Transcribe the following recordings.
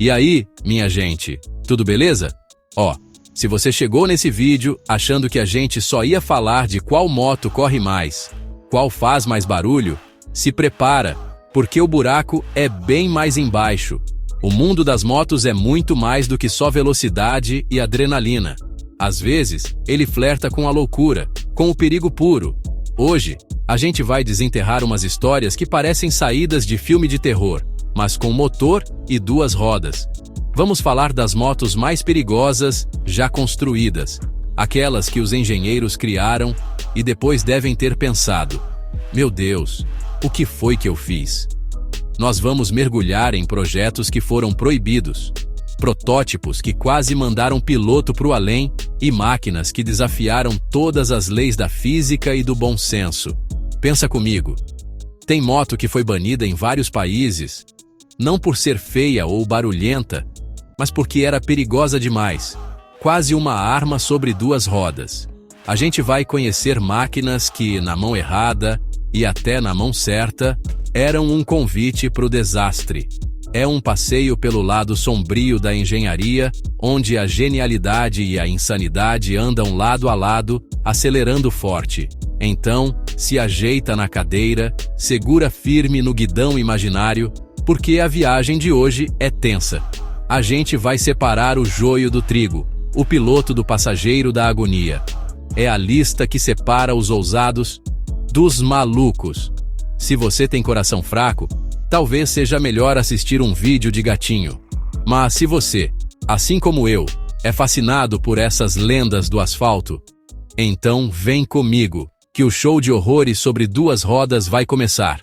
E aí, minha gente, tudo beleza? Ó, se você chegou nesse vídeo achando que a gente só ia falar de qual moto corre mais, qual faz mais barulho, se prepara, porque o buraco é bem mais embaixo. O mundo das motos é muito mais do que só velocidade e adrenalina. Às vezes, ele flerta com a loucura, com o perigo puro. Hoje, a gente vai desenterrar umas histórias que parecem saídas de filme de terror, mas com motor e duas rodas. Vamos falar das motos mais perigosas já construídas, aquelas que os engenheiros criaram e depois devem ter pensado: meu Deus, o que foi que eu fiz? Nós vamos mergulhar em projetos que foram proibidos, protótipos que quase mandaram piloto para o além e máquinas que desafiaram todas as leis da física e do bom senso. Pensa comigo, tem moto que foi banida em vários países, não por ser feia ou barulhenta, mas porque era perigosa demais, quase uma arma sobre duas rodas. A gente vai conhecer máquinas que, na mão errada e até na mão certa, eram um convite para o desastre. É um passeio pelo lado sombrio da engenharia, onde a genialidade e a insanidade andam lado a lado, acelerando forte. Então, se ajeita na cadeira, segura firme no guidão imaginário, porque a viagem de hoje é tensa. A gente vai separar o joio do trigo, o piloto do passageiro da agonia. É a lista que separa os ousados dos malucos. Se você tem coração fraco, talvez seja melhor assistir um vídeo de gatinho. Mas se você, assim como eu, é fascinado por essas lendas do asfalto, então vem comigo, que o show de horrores sobre duas rodas vai começar.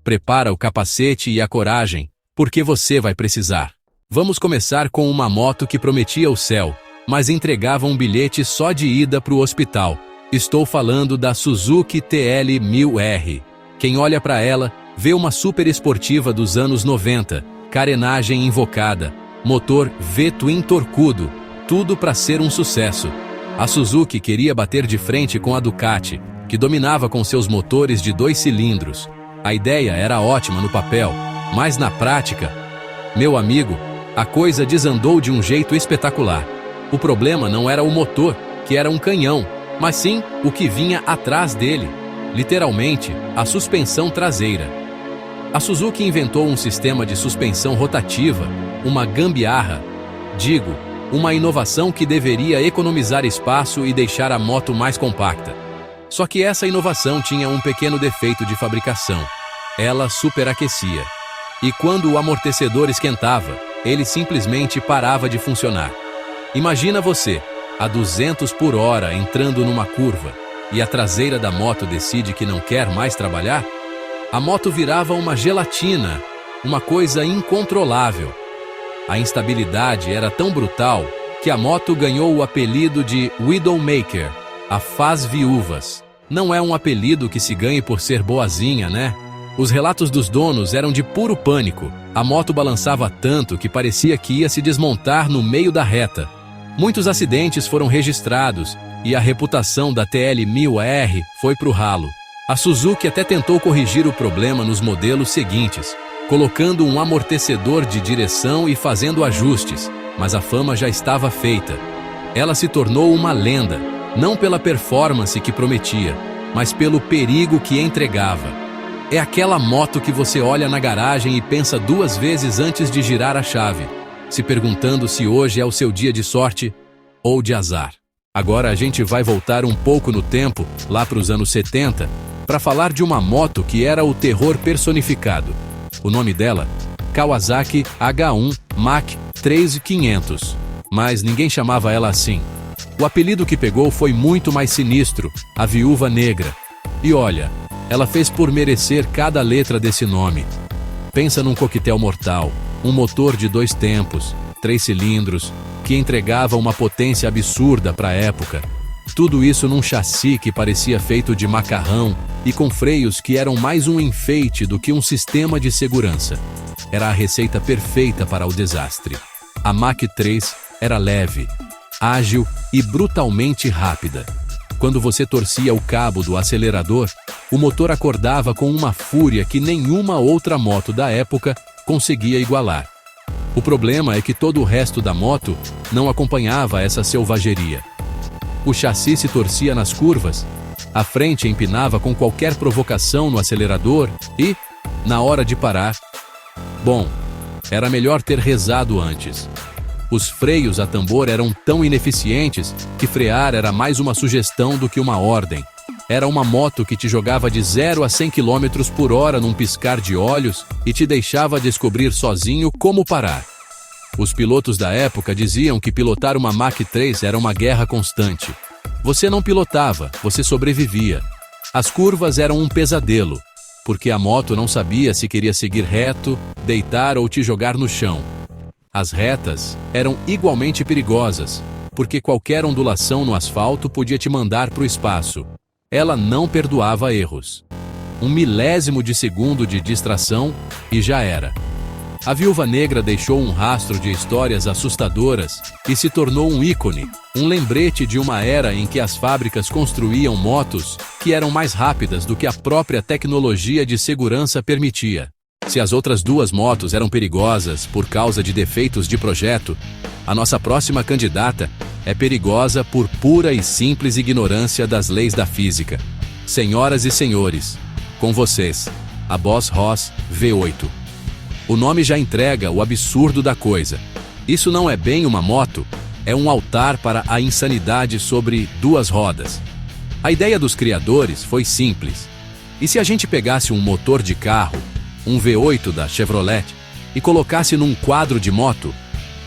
Prepara o capacete e a coragem, porque você vai precisar. Vamos começar com uma moto que prometia o céu, mas entregava um bilhete só de ida para o hospital. Estou falando da Suzuki TL1000R. Quem olha para ela, vê uma super esportiva dos anos 90, carenagem invocada, motor V-twin torcudo, tudo para ser um sucesso. A Suzuki queria bater de frente com a Ducati, que dominava com seus motores de 2 cilindros. A ideia era ótima no papel, mas na prática, meu amigo, a coisa desandou de um jeito espetacular. O problema não era o motor, que era um canhão, mas sim o que vinha atrás dele. Literalmente, a suspensão traseira. A Suzuki inventou um sistema de suspensão rotativa, uma gambiarra. Digo, uma inovação que deveria economizar espaço e deixar a moto mais compacta. Só que essa inovação tinha um pequeno defeito de fabricação. Ela superaquecia. E quando o amortecedor esquentava, ele simplesmente parava de funcionar. Imagina você, a 200 por hora entrando numa curva, e a traseira da moto decide que não quer mais trabalhar? A moto virava uma gelatina, uma coisa incontrolável. A instabilidade era tão brutal que a moto ganhou o apelido de Widowmaker, a faz viúvas. Não é um apelido que se ganhe por ser boazinha, né? Os relatos dos donos eram de puro pânico. A moto balançava tanto que parecia que ia se desmontar no meio da reta. Muitos acidentes foram registrados e a reputação da TL1000R foi pro ralo. A Suzuki até tentou corrigir o problema nos modelos seguintes, colocando um amortecedor de direção e fazendo ajustes, mas a fama já estava feita. Ela se tornou uma lenda, não pela performance que prometia, mas pelo perigo que entregava. É aquela moto que você olha na garagem e pensa 2 vezes antes de girar a chave, se perguntando se hoje é o seu dia de sorte ou de azar. Agora a gente vai voltar um pouco no tempo, lá para os anos 70, para falar de uma moto que era o terror personificado. O nome dela? Kawasaki H1 Mach 3500. Mas ninguém chamava ela assim. O apelido que pegou foi muito mais sinistro, a Viúva Negra. E olha, ela fez por merecer cada letra desse nome. Pensa num coquetel mortal, um motor de 2 tempos, 3 cilindros, que entregava uma potência absurda para a época. Tudo isso num chassi que parecia feito de macarrão e com freios que eram mais um enfeite do que um sistema de segurança. Era a receita perfeita para o desastre. A Mach 3 era leve, ágil e brutalmente rápida. Quando você torcia o cabo do acelerador, o motor acordava com uma fúria que nenhuma outra moto da época conseguia igualar. O problema é que todo o resto da moto não acompanhava essa selvageria. O chassi se torcia nas curvas, a frente empinava com qualquer provocação no acelerador e, na hora de parar, bom, era melhor ter rezado antes. Os freios a tambor eram tão ineficientes que frear era mais uma sugestão do que uma ordem. Era uma moto que te jogava de 0 a 100 km por hora num piscar de olhos e te deixava descobrir sozinho como parar. Os pilotos da época diziam que pilotar uma Mach 3 era uma guerra constante. Você não pilotava, você sobrevivia. As curvas eram um pesadelo, porque a moto não sabia se queria seguir reto, deitar ou te jogar no chão. As retas eram igualmente perigosas, porque qualquer ondulação no asfalto podia te mandar para o espaço. Ela não perdoava erros. 1 milésimo de segundo de distração e já era. A Viúva Negra deixou um rastro de histórias assustadoras e se tornou um ícone, um lembrete de uma era em que as fábricas construíam motos que eram mais rápidas do que a própria tecnologia de segurança permitia. Se as outras duas motos eram perigosas por causa de defeitos de projeto, a nossa próxima candidata é perigosa por pura e simples ignorância das leis da física. Senhoras e senhores, com vocês, a Boss Hoss V8. O nome já entrega o absurdo da coisa. Isso não é bem uma moto, é um altar para a insanidade sobre duas rodas. A ideia dos criadores foi simples. E se a gente pegasse um motor de carro, um V8 da Chevrolet, e colocasse num quadro de moto?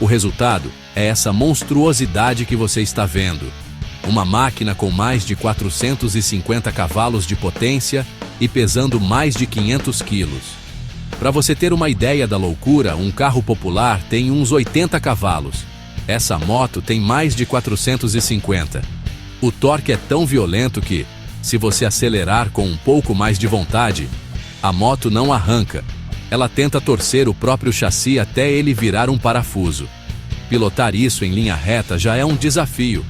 O resultado é essa monstruosidade que você está vendo. Uma máquina com mais de 450 cavalos de potência e pesando mais de 500 quilos. Para você ter uma ideia da loucura, um carro popular tem uns 80 cavalos. Essa moto tem mais de 450. O torque é tão violento que, se você acelerar com um pouco mais de vontade, a moto não arranca. Ela tenta torcer o próprio chassi até ele virar um parafuso. Pilotar isso em linha reta já é um desafio,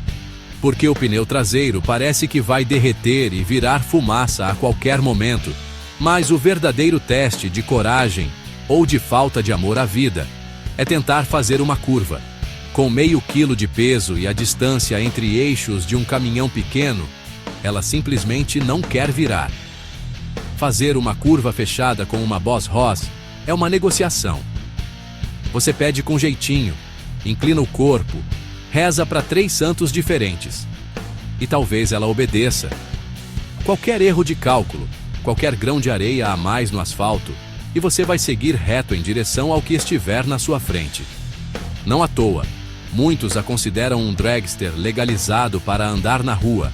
porque o pneu traseiro parece que vai derreter e virar fumaça a qualquer momento. Mas o verdadeiro teste de coragem ou de falta de amor à vida é tentar fazer uma curva. Com meio quilo de peso e a distância entre eixos de um caminhão pequeno, ela simplesmente não quer virar. Fazer uma curva fechada com uma Boss Hoss é uma negociação. Você pede com jeitinho, inclina o corpo, reza para 3 santos diferentes. E talvez ela obedeça. Qualquer erro de cálculo, qualquer grão de areia a mais no asfalto, e você vai seguir reto em direção ao que estiver na sua frente. Não à toa, muitos a consideram um dragster legalizado para andar na rua.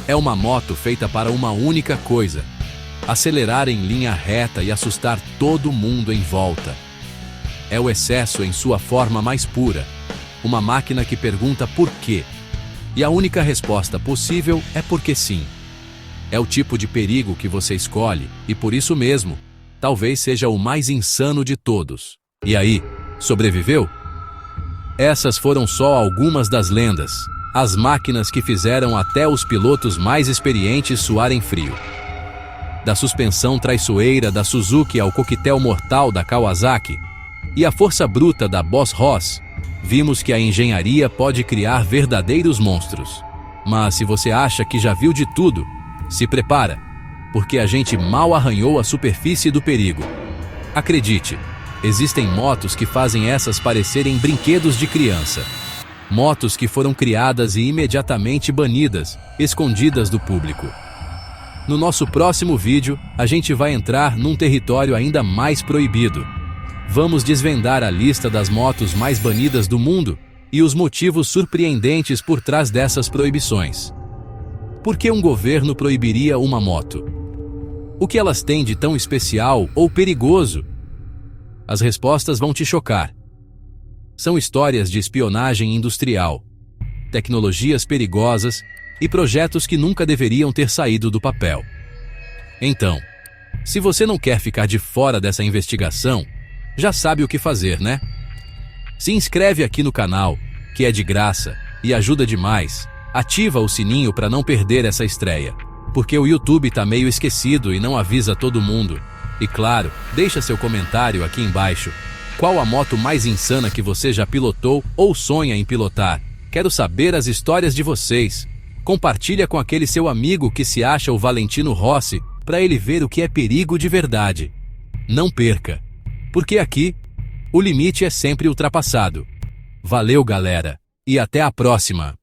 É uma moto feita para uma única coisa: acelerar em linha reta e assustar todo mundo em volta. É o excesso em sua forma mais pura. Uma máquina que pergunta por quê. E a única resposta possível é porque sim. É o tipo de perigo que você escolhe, e por isso mesmo, talvez seja o mais insano de todos. E aí, sobreviveu? Essas foram só algumas das lendas, as máquinas que fizeram até os pilotos mais experientes suarem frio. Da suspensão traiçoeira da Suzuki ao coquetel mortal da Kawasaki e a força bruta da Boss Hoss, vimos que a engenharia pode criar verdadeiros monstros. Mas se você acha que já viu de tudo, se prepara, porque a gente mal arranhou a superfície do perigo. Acredite, existem motos que fazem essas parecerem brinquedos de criança. Motos que foram criadas e imediatamente banidas, escondidas do público. No nosso próximo vídeo, a gente vai entrar num território ainda mais proibido. Vamos desvendar a lista das motos mais banidas do mundo e os motivos surpreendentes por trás dessas proibições. Por que um governo proibiria uma moto? O que elas têm de tão especial ou perigoso? As respostas vão te chocar. São histórias de espionagem industrial, tecnologias perigosas e projetos que nunca deveriam ter saído do papel. Então, se você não quer ficar de fora dessa investigação, já sabe o que fazer, né? Se inscreve aqui no canal, que é de graça e ajuda demais. Ativa o sininho para não perder essa estreia, porque o YouTube tá meio esquecido e não avisa todo mundo. E claro, deixa seu comentário aqui embaixo. Qual a moto mais insana que você já pilotou ou sonha em pilotar? Quero saber as histórias de vocês. Compartilha com aquele seu amigo que se acha o Valentino Rossi, para ele ver o que é perigo de verdade. Não perca, porque aqui, o limite é sempre ultrapassado. Valeu, galera, e até a próxima!